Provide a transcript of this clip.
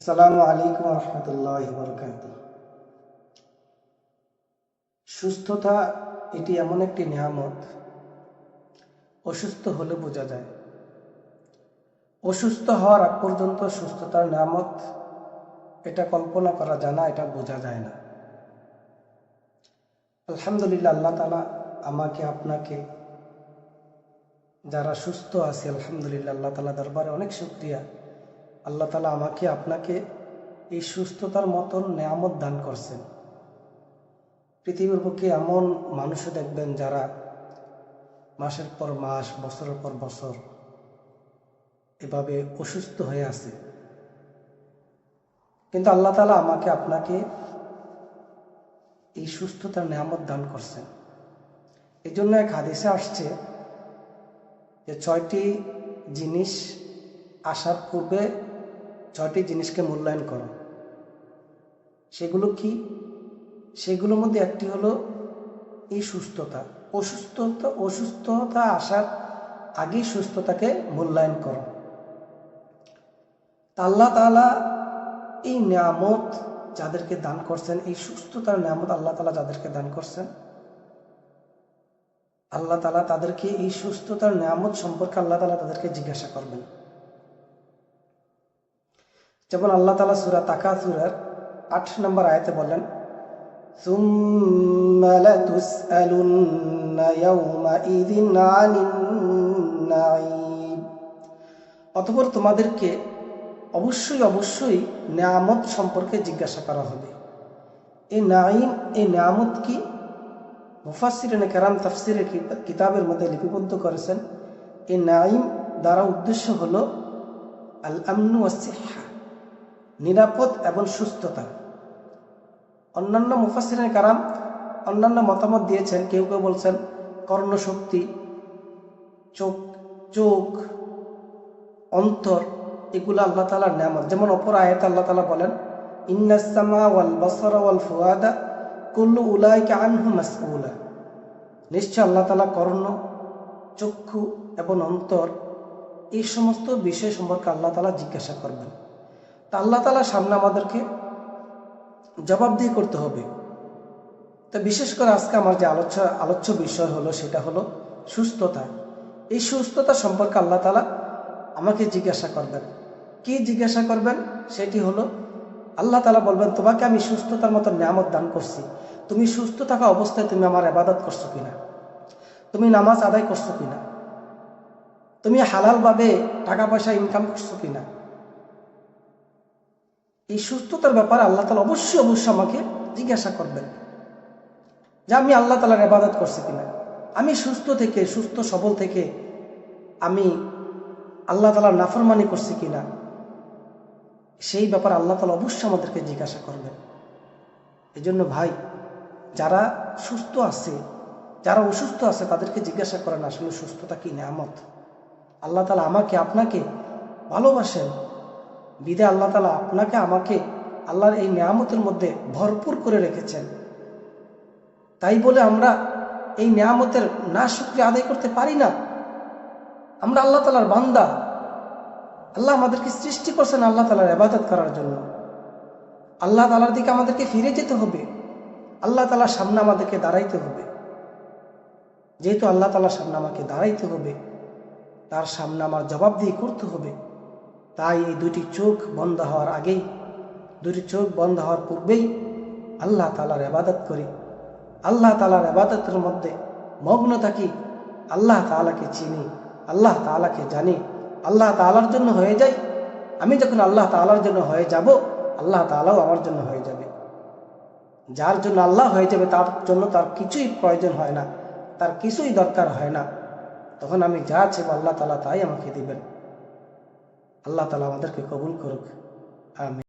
আসসালামু আলাইকুম রহমতুল্লাহ বরকাত। সুস্থতা এটি এমন একটি নিয়ামত, অসুস্থ হলে বোঝা যায়। অসুস্থ হওয়ার আগ পর্যন্ত সুস্থতার নিয়ামত এটা কল্পনা করা যায় না, এটা বোঝা যায় না। আলহামদুলিল্লাহ, আল্লাহ তাআলা আমাকে আপনাকে যারা সুস্থ আছে, আলহামদুলিল্লাহ আল্লাহ তাআলা দরবারে অনেক শুকরিয়া। আল্লাহ তাআলা আমাকে আপনাকে এই সুস্থতার মতন নিয়ামত দান করছেন। পৃথিবীর বুকে এমন মানুষও দেখবেন যারা মাসের পর মাস, বছরের পর বছর এভাবে অসুস্থ হয়ে আছে, কিন্তু আল্লাহ তাআলা আমাকে আপনাকে এই সুস্থতার নিয়ামত দান করছেন। এই জন্য এক হাদিসে আসছে যে 6টি জিনিস আসার পূর্বে 6টি জিনিসকে মূল্যায়ন করো। সেগুলো কি? সেগুলোর মধ্যে একটি হলো এই সুস্থতা। অসুস্থতা আসার আগেই সুস্থতাকে মূল্যায়ন করো। আল্লাহ তাআলা এই নিয়ামত যাদেরকে দান করছেন, এই সুস্থতার নিয়ামত আল্লাহ তাআলা যাদেরকে দান করছেন, আল্লাহ তাআলা তাদেরকে এই সুস্থতার নিয়ামত সম্পর্কে আল্লাহ তাআলা তাদেরকে জিজ্ঞাসা করবেন। যেমন আল্লাহ তাআলা সূরা তাকাসুরের 8 নম্বর আয়াতে বলেন, সুম্মা লাতুসআলুন্না ইয়াওমাইযিন আনিন নাঈম। অতঃপর তোমাদেরকে অবশ্যই নিয়ামত সম্পর্কে জিজ্ঞাসা করা হবে। এই নাঈম, এই নিয়ামত কি? মুফাসসিরিনে কেরাম তাফসীরের কিতাবের মধ্যে লিপিবদ্ধ করেছেন, এই নাঈম দ্বারা উদ্দেশ্য হলো আল আমনু ওয়াস সিহহা, নিরাপদ এবং সুস্থতা। অন্যান্য মুফাসসিরিনে কেরাম অন্যান্য মতামত দিয়েছেন। কেউ কেউ বলছেন কর্ণশক্তি, চোখ, অন্তর, এগুলো আল্লাহ তাআলার নিয়ামত। যেমন অপর আয়াতে আল্লাহ তাআলা বলেন, ইন্নাস সামা ওয়াল বাসারা ওয়াল ফুয়াদা কুল্লু উলাইকা আনহু মাসউলা। নিশ্চয় আল্লাহ তাআলা কর্ণ, চক্ষু এবং অন্তর, এই সমস্ত বিষয় সম্পর্কে আল্লাহ তাআলা জিজ্ঞাসা করবেন। তা আল্লাহ তাআলার সামনে আমাদেরকে জবাবদিহি করতে হবে। তো বিশেষ করে আজকে আমার যে আলোচ্য বিষয় হলো, সেটা হলো সুস্থতা। এই সুস্থতা সম্পর্কে আল্লাহ তাআলা আমাকে জিজ্ঞাসা করবেন। কি জিজ্ঞাসা করবেন? সেটি হলো আল্লাহ তাআলা বলবেন, তোমাকে আমি সুস্থতার মতো নিয়ামত দান করছি, তুমি সুস্থ থাকা অবস্থায় তুমি আমার ইবাদত করছো কিনা, তুমি নামাজ আদায় করছো কিনা, তুমি হালালভাবে টাকা পয়সা ইনকাম করছো কিনা। এই সুস্থতার ব্যাপারে আল্লাহ তাআলা অবশ্যই আমাকে জিজ্ঞাসা করবেন যে আমি আল্লাহ তাআলার ইবাদত করছি কিনা, আমি সুস্থ সবল থেকে আমি আল্লাহ তাআলার নাফরমানি করছি কিনা। সেই ব্যাপারে আল্লাহ তাআলা অবশ্যই আমাদেরকে জিজ্ঞাসা করবেন। এই জন্য ভাই, যারা সুস্থ আছে, যারা অসুস্থ আছে, তাদেরকে জিজ্ঞাসা করেন আসলে সুস্থতা কি নিয়ামত। আল্লাহ তাআলা আমাকে আপনাকে ভালোবাসেন, বিধায় আল্লাহ তাআলা আপনাকে আমাকে আল্লাহর এই নিয়ামতের মধ্যে ভরপুর করে রেখেছেন। তাই বলে আমরা এই নিয়ামতের না শুকরিয়া আদায় করতে পারি না। আমরা আল্লাহ তাআলার বান্দা। আল্লাহ আমাদেরকে সৃষ্টি করছেন আল্লাহ তাআলার ইবাদত করার জন্য। আল্লাহ তাআলার দিকে আমাদেরকে ফিরে যেতে হবে, আল্লাহ তাআলার সামনে আমাদেরকে দাঁড়াইতে হবে। যেহেতু আল্লাহ তাআলার সামনে আমাকে দাঁড়াইতে হবে, তার সামনে আমার জবাবদিহি করতে হবে। তাই এই দুটি চোখ বন্ধ হওয়ার আগেই, দুটি চোখ বন্ধ হওয়ার পূর্বেই আল্লাহ তাআলার ইবাদত করি, আল্লাহ তাআলার ইবাদতের মধ্যে মগ্ন থাকি, আল্লাহ তাআলাকে চিনি, আল্লাহ তাআলাকে জানি, আল্লাহ তাআলার জন্য হয়ে যাই। আমি যখন আল্লাহ তাআলার জন্য হয়ে যাব, আল্লাহ তাআলাও আমার জন্য হয়ে যাবে। যার জন্য আল্লাহ হয়ে যাবে, তার জন্য তার কিছুই প্রয়োজন হয় না, তার কিছুই দরকার হয় না। তখন আমি যা চাইব আল্লাহ তাআলা তাই আমাকে দিবেন। আল্লাহ তাআলা আমাদেরকে কবুল করুক। আমিন।